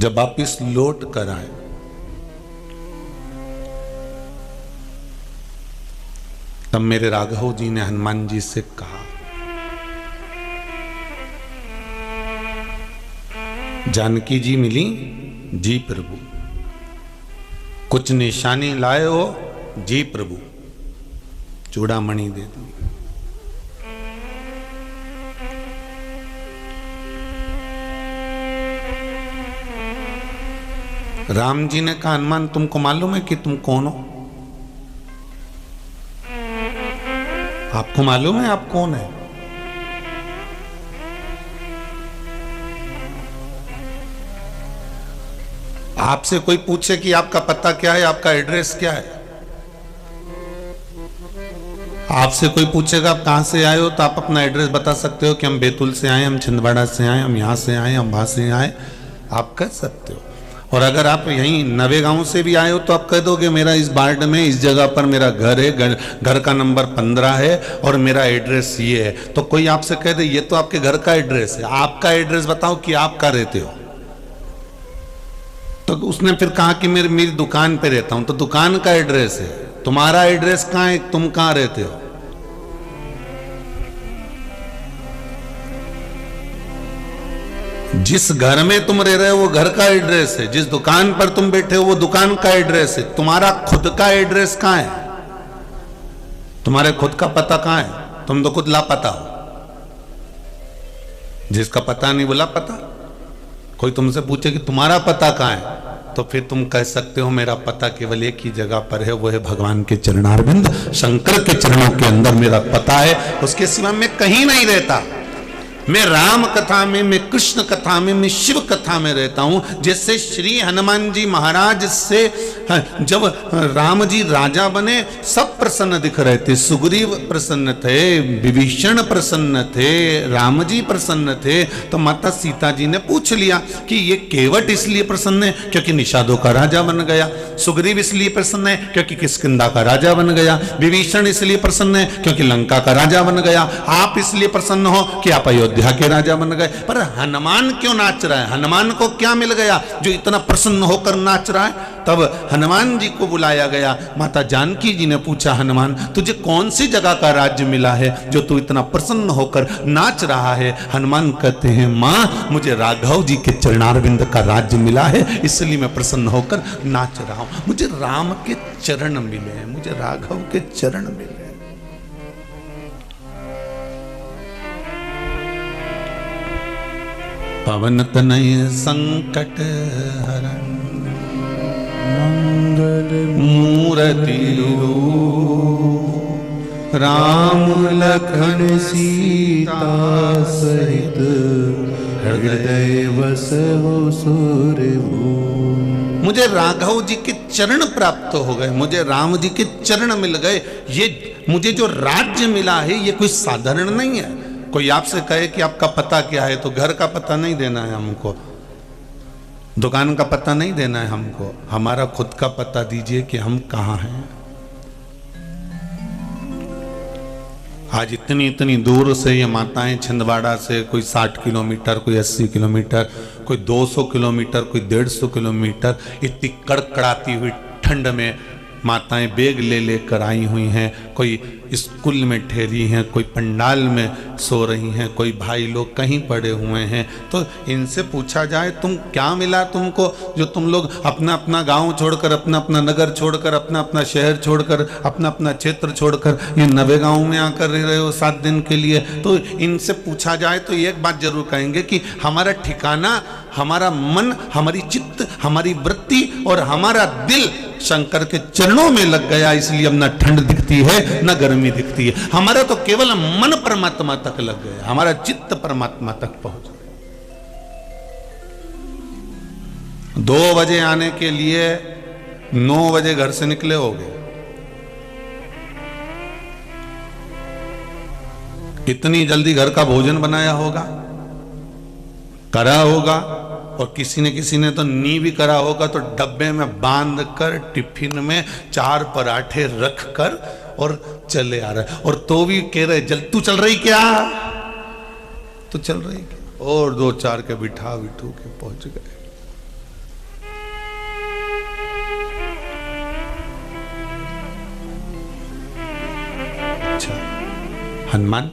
जब वापिस लौट कर आए तब मेरे राघव जी ने हनुमान जी से कहा, जानकी जी मिली? जी प्रभु। कुछ निशानी लाए हो? जी प्रभु। चूड़ामणि दे दी। राम जी ने कहा, हनुमान तुमको मालूम है कि तुम कौन हो? आपको मालूम है आप कौन है? आपसे कोई पूछे कि आपका पता क्या है, आपका एड्रेस क्या है, आपसे कोई पूछेगा आप कहां से आए हो, तो आप अपना एड्रेस बता सकते हो कि हम बैतूल से आए, हम छिंदवाड़ा से आए, हम यहां से आए, हम वहां से आए, आप कह सकते हो। और अगर आप यहीं नवे गांव से भी आए हो तो आप कह दोगे मेरा इस वार्ड में इस जगह पर मेरा घर है, घर का नंबर 15 है और मेरा एड्रेस ये है। तो कोई आपसे कह दे ये तो आपके घर का एड्रेस है, आपका एड्रेस बताओ कि आप कहाँ रहते हो। तो उसने फिर कहा कि मेरी दुकान पे रहता हूं, तो दुकान का एड्रेस है, तुम्हारा एड्रेस कहाँ है, तुम कहाँ रहते हो। जिस घर में तुम रह रहे हो वो घर का एड्रेस है, जिस दुकान पर तुम बैठे हो वो दुकान का एड्रेस है। तुम्हारा खुद का एड्रेस कहां है, तुम्हारे खुद का पता कहां है? तुम तो खुद लापता हो। जिसका पता नहीं वो लापता। कोई तुमसे पूछे कि तुम्हारा पता कहां है, तो फिर तुम कह सकते हो मेरा पता केवल एक ही जगह पर है, वो है भगवान के चरणारविंद, शंकर के चरणों के अंदर मेरा पता है, उसके सिवा मैं कहीं नहीं रहता। मैं राम कथा में, मैं कृष्ण कथा में, मैं शिव कथा में रहता हूं। जैसे श्री हनुमान जी महाराज से जब राम जी राजा बने सब प्रसन्न दिख रहे थे। सुग्रीव प्रसन्न थे, विभीषण प्रसन्न थे, राम जी प्रसन्न थे। तो माता सीता जी ने पूछ लिया कि ये केवट इसलिए प्रसन्न है क्योंकि निषादों का राजा बन गया, सुग्रीव इसलिए प्रसन्न है क्योंकि किष्किंधा का राजा बन गया, विभीषण इसलिए प्रसन्न है क्योंकि लंका का राजा बन गया, आप इसलिए प्रसन्न हो कि आप अयोध्या के राजा बन गए। पर हनुमान क्यों नाच रहा है? हनुमान को क्या मिल गया जो इतना प्रसन्न होकर नाच रहा है? तब हनुमान जी को बुलाया गया। माता जानकी जी ने पूछा, हनुमान तुझे कौन सी जगह का राज्य मिला है जो तू इतना प्रसन्न होकर नाच रहा है? हनुमान कहते हैं, मां मुझे राघव जी के चरणारविंद का राज्य मिला है, इसलिए मैं प्रसन्न होकर नाच रहा हूं। मुझे राम के चरण मिले हैं, मुझे राघव के चरण मिले। पवन तनय संकट हरण मंगल मूर्ति रूप, राम लखन सीता सहित हृदय बसहु सुरभूप। मुझे राघव जी के चरण प्राप्त हो गए, मुझे राम जी के चरण मिल गए। ये मुझे जो राज्य मिला है ये कोई साधारण नहीं है। कोई आपसे कहे कि आपका पता क्या है, तो घर का पता नहीं देना है हमको, दुकान का पता नहीं देना है हमको, हमारा खुद का पता दीजिए कि हम कहाँ हैं। आज इतनी इतनी दूर से ये माताएं, छिंदवाड़ा से कोई 60 किलोमीटर, कोई 80 किलोमीटर, कोई 200 किलोमीटर, कोई 150 किलोमीटर, इतनी कड़कड़ाती हुई ठंड में माताएं बैग ले लेकर आई हुई हैं। कोई स्कूल में ठहरी हैं, कोई पंडाल में सो रही हैं, कोई भाई लोग कहीं पड़े हुए हैं। तो इनसे पूछा जाए तुम क्या मिला तुमको जो तुम लोग अपना अपना गांव छोड़कर, अपना अपना नगर छोड़कर, अपना अपना शहर छोड़कर, अपना अपना क्षेत्र छोड़कर ये नवे गांव में आकर रह रहे हो 7 दिन के लिए। तो इनसे पूछा जाए तो एक बात जरूर कहेंगे कि हमारा ठिकाना, हमारा मन, हमारी चित्त, हमारी वृत्ति और हमारा दिल शंकर के चरणों में लग गया, इसलिए अब न ठंड दिखती है न गर्मी दिखती है। हमारा तो केवल मन परमात्मा तक लग गया, हमारा चित्त परमात्मा तक पहुंच गया। 2 बजे आने के लिए 9 बजे घर से निकले होगे। कितनी जल्दी घर का भोजन बनाया होगा, करा होगा, और किसी ने तो नी भी करा होगा, तो डब्बे में बांध कर टिफिन में 4 पराठे रख कर और चले आ रहे, और तो भी कह रहे तू चल रही क्या, तो चल रही क्या, और 2-4 के बिठा बिठू के पहुंच गए। अच्छा हनुमान,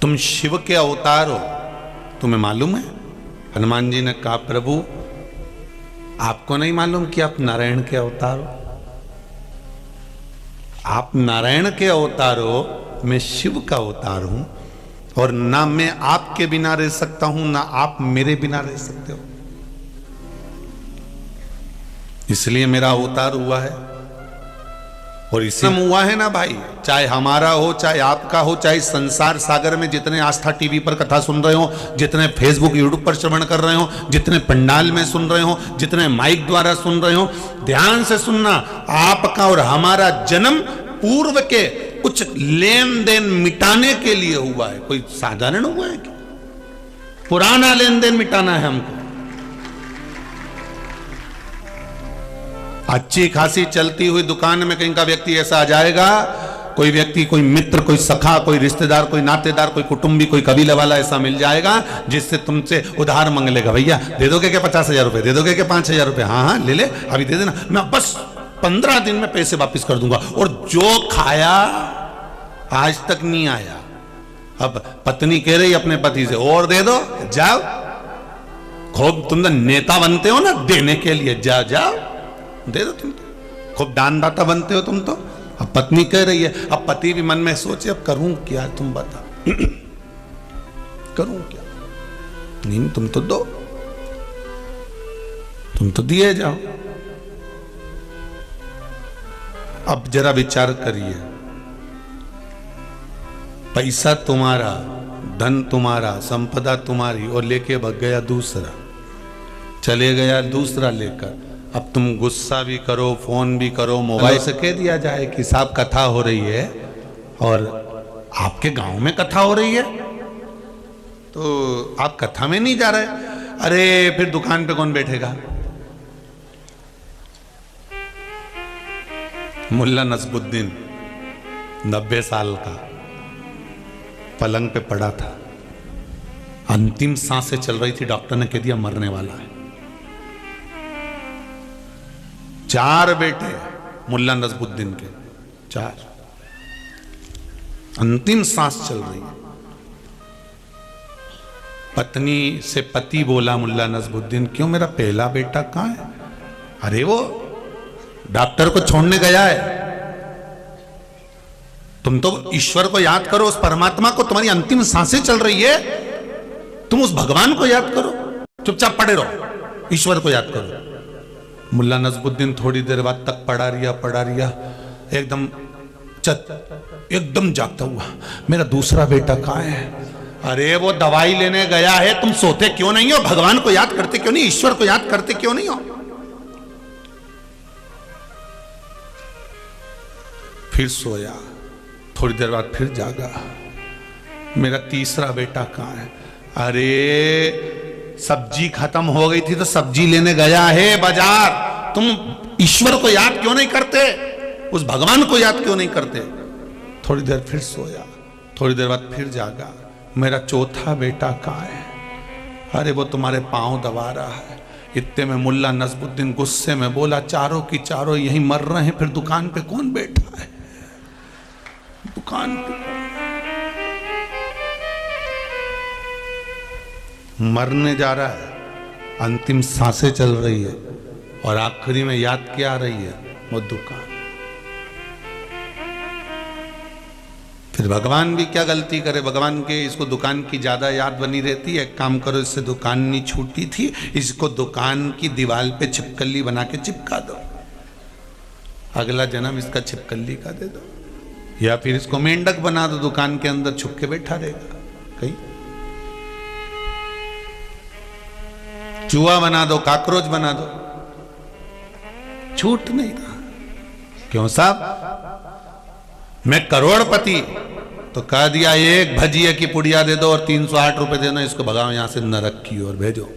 तुम शिव के अवतार हो, तुम्हें मालूम है? हनुमान जी ने कहा प्रभु आपको नहीं मालूम कि आप नारायण के अवतार हो? आप नारायण के अवतार हो, मैं शिव का अवतार हूं, और ना मैं आपके बिना रह सकता हूं ना आप मेरे बिना रह सकते हो, इसलिए मेरा अवतार हुआ है। और इसी हुआ है ना भाई, चाहे हमारा हो चाहे आपका हो, चाहे संसार सागर में जितने आस्था टीवी पर कथा सुन रहे हो, जितने फेसबुक यूट्यूब पर श्रवण कर रहे हो, जितने पंडाल में सुन रहे हो, जितने माइक द्वारा सुन रहे हो, ध्यान से सुनना, आपका और हमारा जन्म पूर्व के कुछ लेन देन मिटाने के लिए हुआ है। कोई साधारण हुआ है क्या? पुराना लेन देन मिटाना है हमको। अच्छी खासी चलती हुई दुकान में कहीं का व्यक्ति ऐसा आ जाएगा, कोई व्यक्ति, कोई मित्र, कोई सखा, कोई रिश्तेदार, कोई नातेदार, कोई कुटुंबी, कोई कबीले वाला ऐसा मिल जाएगा जिससे तुमसे उधार मांग लेगा। भैया दे दोगे क्या 50,000 रुपए? दे दोगे क्या 5,000 रुपए? हाँ हाँ ले ले, अभी दे देना, मैं बस 15 दिन में पैसे वापिस कर दूंगा। और जो खाया आज तक नहीं आया। अब पत्नी कह रही अपने पति से और दे दो, जाओ, खूब तुम नेता बनते हो ना देने के लिए, जाओ जाओ दे दो, तुम तो खूब दानदाता बनते हो तुम तो। अब पत्नी कह रही है, अब पति भी मन में सोचे अब करूं क्या, तुम बता करूं क्या? नहीं तुम तो दो, तुम तो दिए जाओ। अब जरा विचार करिए, पैसा तुम्हारा, धन तुम्हारा, संपदा तुम्हारी, और लेके भाग गया दूसरा, चले गया दूसरा लेकर। अब तुम गुस्सा भी करो, फोन भी करो, मोबाइल से कह दिया जाए कि साहब कथा हो रही है और आपके गांव में कथा हो रही है, तो आप कथा में नहीं जा रहे। अरे फिर दुकान पे कौन बैठेगा? मुल्ला नसबुद्दीन 90 साल का पलंग पे पड़ा था, अंतिम सांसें चल रही थी, डॉक्टर ने कह दिया मरने वाला है। 4 बेटे मुल्ला नसबुद्दीन के, 4, अंतिम सांस चल रही है। पत्नी से पति बोला मुल्ला नसबुद्दीन, क्यों मेरा पहला बेटा कहां है? अरे वो डॉक्टर को छोड़ने गया है। तुम तो ईश्वर को याद करो, उस परमात्मा को, तुम्हारी अंतिम सांसें चल रही है, तुम उस भगवान को याद करो, चुपचाप पड़े रहो, ईश्वर को याद करो। मुल्ला नसबुद्दीन थोड़ी देर बाद तक पड़ा रिया, एकदम जागता हुआ, मेरा दूसरा बेटा कहां है? अरे वो दवाई लेने गया है, तुम सोते क्यों नहीं हो? भगवान को याद करते क्यों नहीं? ईश्वर को याद करते क्यों नहीं हो? फिर सोया, थोड़ी देर बाद फिर जागा, मेरा तीसरा बेटा कहां है? अरे सब्जी खत्म हो गई थी तो सब्जी लेने गया है बाजार। तुम ईश्वर को याद क्यों नहीं करते? उस भगवान को याद क्यों नहीं करते? थोड़ी देर फिर सोया, थोड़ी देर बाद फिर जागा, मेरा चौथा बेटा कहां है? अरे वो तुम्हारे पांव दबा रहा है। इतने में मुल्ला नसबुद्दीन गुस्से में बोला, चारों की चारों यहीं मर रहे हैं, फिर दुकान पे कौन बैठा है? दुकान पे मरने जा रहा है, अंतिम सांसें चल रही है, और आखिरी में याद क्या आ रही है? वो दुकान। फिर भगवान भी क्या गलती करे, भगवान के इसको दुकान की ज्यादा याद बनी रहती है। एक काम करो, इससे दुकान नहीं छूटी थी, इसको दुकान की दीवार पे छिपकली बना के चिपका दो, अगला जन्म इसका छिपकली का दे दो, या फिर इसको मेंढक बना दो, दुकान के अंदर छुप के बैठा रहेगा कहीं। चूहा बना दो, काकरोच बना दो, छूट नहीं रहा। क्यों साहब, मैं करोड़पति, तो कह दिया एक भजिया की पुड़िया दे दो और 308 रुपए देना, इसको भगाओ यहां से, नरक की ओर भेजो।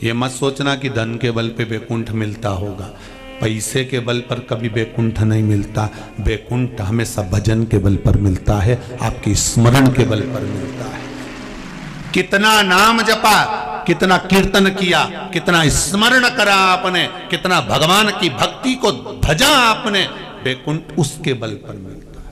ये मत सोचना कि धन के बल पे बैकुंठ मिलता होगा, पैसे के बल पर कभी बैकुंठ नहीं मिलता। बैकुंठ हमेशा भजन के बल पर मिलता है, आपके स्मरण के बल पर मिलता है। कितना नाम जपा, कितना कीर्तन किया, कितना स्मरण करा आपने, कितना भगवान की भक्ति को भजा आपने, वैकुंठ उसके बल पर मिलता है।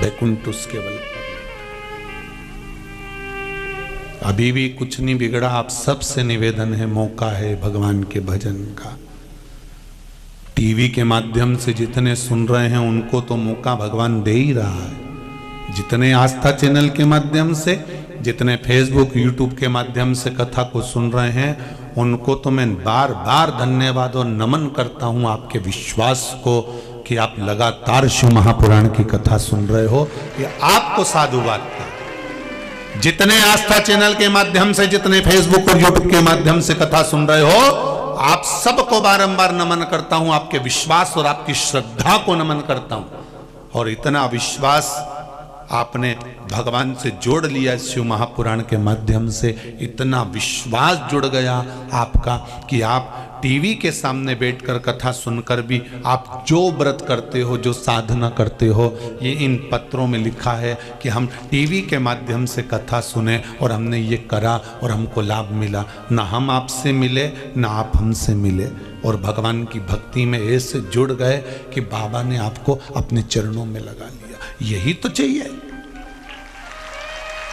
वैकुंठ उसके बल पर। अभी भी कुछ नहीं बिगड़ा, आप सबसे निवेदन है, मौका है भगवान के भजन का। टीवी के माध्यम से जितने सुन रहे हैं उनको तो मौका भगवान दे ही रहा है। जितने आस्था चैनल के माध्यम से, जितने फेसबुक यूट्यूब के माध्यम से कथा को सुन रहे हैं, उनको तो मैं बार बार धन्यवाद और नमन करता हूं आपके विश्वास को कि आप लगातार शिव महापुराण की कथा सुन रहे हो। ये आपको साधुवाद का। जितने आस्था चैनल के माध्यम से, जितने फेसबुक और यूट्यूब के माध्यम से कथा सुन रहे हो, आप सबको बारंबार नमन करता हूं, आपके विश्वास और आपकी श्रद्धा को नमन करता हूं। और इतना विश्वास आपने भगवान से जोड़ लिया शिव महापुराण के माध्यम से, इतना विश्वास जुड़ गया आपका कि आप टीवी के सामने बैठकर कथा सुनकर भी आप जो व्रत करते हो, जो साधना करते हो, ये इन पत्रों में लिखा है कि हम टीवी के माध्यम से कथा सुने और हमने ये करा और हमको लाभ मिला। ना हम आपसे मिले, ना आप हमसे मिले, और भगवान की भक्ति में ऐसे जुड़ गए कि बाबा ने आपको अपने चरणों में लगा लिया। यही तो चाहिए,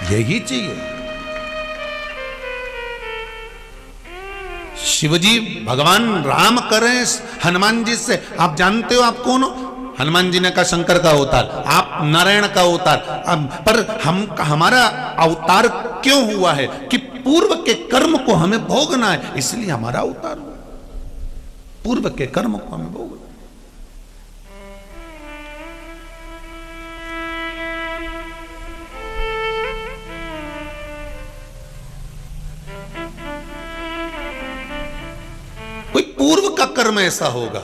यही चाहिए। शिवजी भगवान राम करें हनुमान जी से, आप जानते हो आप कौन हो? हनुमान जी ने कहा शंकर का अवतार, आप नारायण का अवतार। पर हमारा अवतार क्यों हुआ है कि पूर्व के कर्म को हमें भोगना है, इसलिए हमारा अवतार हुआ। पूर्व के कर्म को हमें भोगना। कोई पूर्व का कर्म ऐसा होगा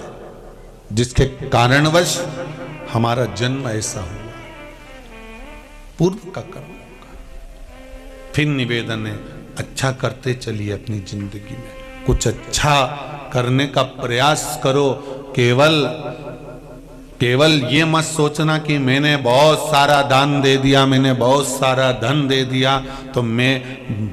जिसके कारणवश हमारा जन्म ऐसा हुआ, पूर्व का कर्म होगा। फिर निवेदन है, अच्छा करते चलिए अपनी जिंदगी में, कुछ अच्छा करने का प्रयास करो। केवल ये मत सोचना कि मैंने बहुत सारा दान दे दिया, मैंने बहुत सारा धन दे दिया तो मैं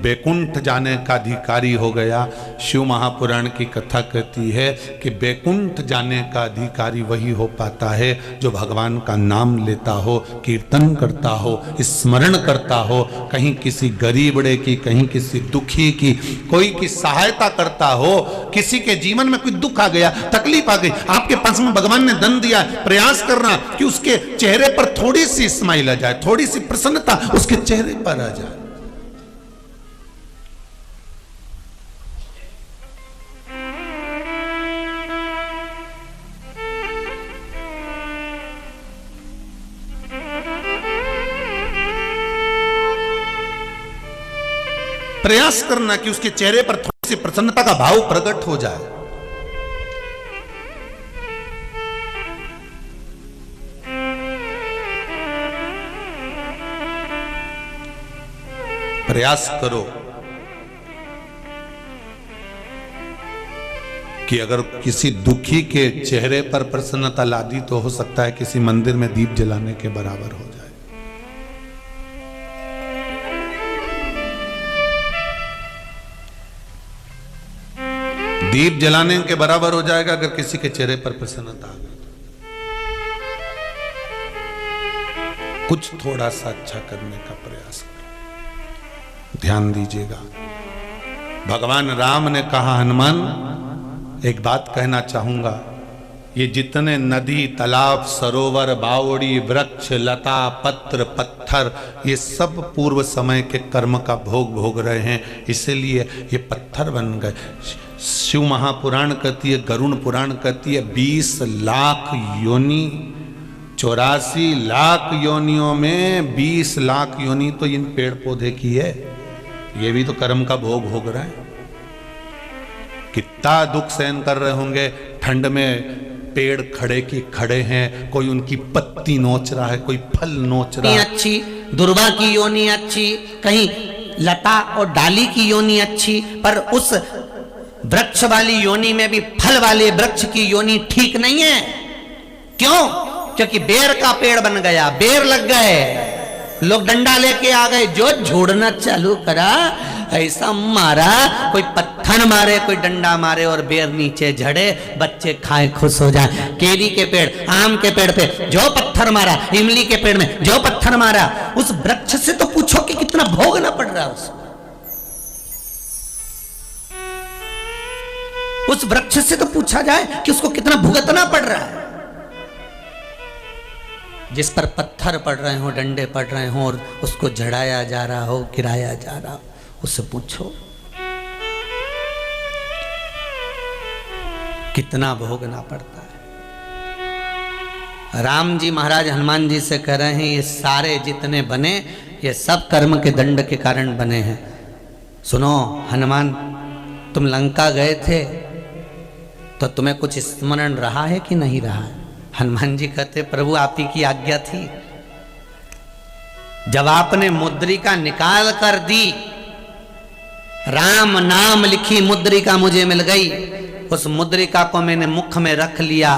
वैकुंठ जाने का अधिकारी हो गया। शिव महापुराण की कथा कहती है कि वैकुंठ जाने का अधिकारी वही हो पाता है जो भगवान का नाम लेता हो, कीर्तन करता हो, स्मरण करता हो, कहीं किसी गरीबड़े की, कहीं किसी दुखी की, कोई की सहायता करता हो। किसी के जीवन में कोई दुख आ गया, तकलीफ आ गई, आपके पास में भगवान ने धन दिया, प्रयास करना कि उसके चेहरे पर थोड़ी सी स्माइल आ जाए, थोड़ी सी प्रसन्नता उसके चेहरे पर आ जाए। प्रयास करना कि उसके चेहरे पर थोड़ी सी प्रसन्नता का भाव प्रकट हो जाए। प्रयास करो कि अगर किसी दुखी के चेहरे पर प्रसन्नता ला दी तो हो सकता है किसी मंदिर में दीप जलाने के बराबर हो जाए। दीप जलाने के बराबर हो जाएगा अगर किसी के चेहरे पर प्रसन्नता आ गई। कुछ थोड़ा सा अच्छा करने का प्रयास करो। ध्यान दीजिएगा, भगवान राम ने कहा, हनुमान एक बात कहना चाहूंगा, ये जितने नदी, तालाब, सरोवर, बावड़ी, वृक्ष, लता, पत्र, पत्थर, ये सब पूर्व समय के कर्म का भोग रहे हैं, इसीलिए ये पत्थर बन गए। शिव महापुराण कहती है, गरुण पुराण कहती है, 20 लाख योनि, 84 लाख योनियों में 20 लाख योनि तो इन पेड़ पौधे की है। ये भी तो कर्म का भोग रहा है। कितना दुख सहन कर रहे होंगे, ठंड में पेड़ खड़े की खड़े हैं, कोई उनकी पत्ती नोच रहा है, कोई फल नोच रहा है। अच्छी दुर्वा की योनि अच्छी, कहीं लता और डाली की योनि अच्छी, पर उस वृक्ष वाली योनि में भी फल वाले वृक्ष की योनि ठीक नहीं है। क्यों? क्योंकि बेर का पेड़ बन गया, बेर लग गए, लोग डंडा लेके आ गए, जो झोड़ना चालू करा, ऐसा मारा, कोई पत्थर मारे, कोई डंडा मारे और बेर नीचे झड़े, बच्चे खाए खुश हो जाए। केरी के पेड़, आम के पेड़ पे जो पत्थर मारा, इमली के पेड़ में जो पत्थर मारा, उस वृक्ष से तो पूछो कि कितना भोगना पड़ रहा है उसको। उस वृक्ष से तो पूछा जाए कि उसको कितना भुगतना पड़ रहा है। जिस पर पत्थर पड़ रहे हो, डंडे पड़ रहे हो और उसको झड़ाया जा रहा हो, गिराया जा रहा हो, उससे पूछो कितना भोगना पड़ता है। राम जी महाराज हनुमान जी से कह रहे हैं ये सारे जितने बने ये सब कर्म के दंड के कारण बने हैं। सुनो हनुमान, तुम लंका गए थे तो तुम्हें कुछ स्मरण रहा है कि नहीं रहा है? हनुमान जी कहते प्रभु आप ही की आज्ञा थी। जब आपने मुद्रिका निकाल कर दी, राम नाम लिखी मुद्रिका मुझे मिल गई, उस मुद्रिका को मैंने मुख में रख लिया,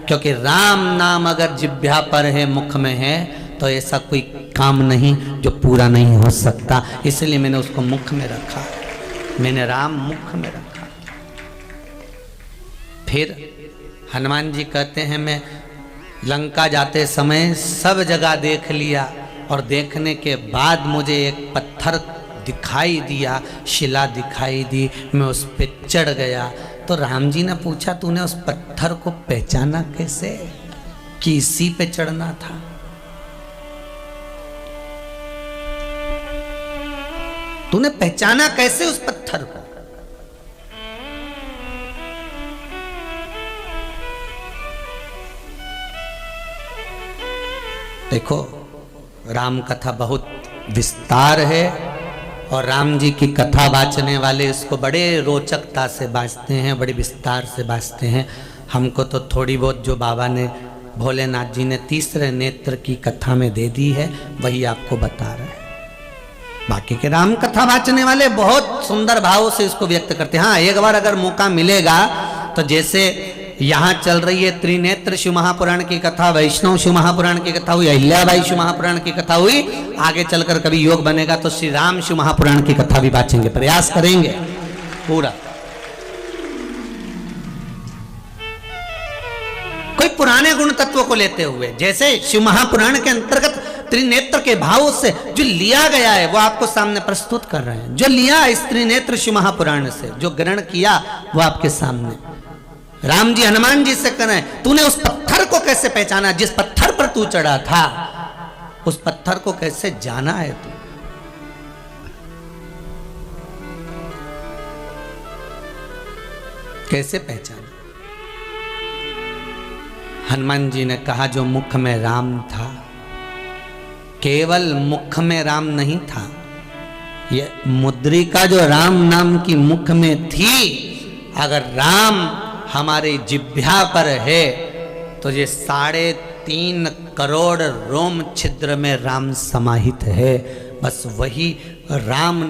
क्योंकि राम नाम अगर जिह्वा पर है, मुख में है, तो ऐसा कोई काम नहीं जो पूरा नहीं हो सकता। इसलिए मैंने उसको मुख में रखा, मैंने राम मुख में रखा। फिर हनुमान जी कहते हैं मैं लंका जाते समय सब जगह देख लिया और देखने के बाद मुझे एक पत्थर दिखाई दिया, शिला दिखाई दी, मैं उस पे चढ़ गया। तो राम जी ने पूछा तूने उस पत्थर को पहचाना कैसे कि इसी पे चढ़ना था? तूने पहचाना कैसे उस पत्थर को? देखो राम कथा बहुत विस्तार है और राम जी की कथा बाँचने वाले इसको बड़े रोचकता से बाँचते हैं, बड़े विस्तार से बाँचते हैं। हमको तो थोड़ी बहुत जो बाबा ने, भोलेनाथ जी ने तीसरे नेत्र की कथा में दे दी है वही आपको बता रहे हैं। बाकी के राम कथा बाँचने वाले बहुत सुंदर भाव से इसको व्यक्त करते हैं। हाँ, एक बार अगर मौका मिलेगा तो जैसे यहाँ चल रही है त्रिनेत्र शिव महापुराण की कथा, वैष्णव शिव महापुराण की कथा हुई, अहिल्याबाई शिव महापुराण की कथा हुई, आगे चलकर कभी योग बनेगा तो श्री राम शिव महापुराण की कथा भी बाँचेंगे, प्रयास करेंगे पूरा। कोई पुराने गुण तत्व को लेते हुए, जैसे शिव महापुराण के अंतर्गत त्रिनेत्र के भाव से जो लिया गया है वो आपको सामने प्रस्तुत कर रहे हैं। जो लिया इस त्रिनेत्र शिव महापुराण से, जो ग्रहण किया वो आपके सामने। राम जी हनुमान जी से कह रहे हैं तूने उस पत्थर को कैसे पहचाना? जिस पत्थर पर तू चढ़ा था उस पत्थर को कैसे जाना है तू? कैसे पहचाना? हनुमान जी ने कहा जो मुख में राम था, केवल मुख में राम नहीं था, ये मुद्रिका जो राम नाम की मुख में थी, अगर राम हमारे जिह्वा पर है तो ये 3.5 करोड़ रोम छिद्र में राम समाहित है। बस वही राम ने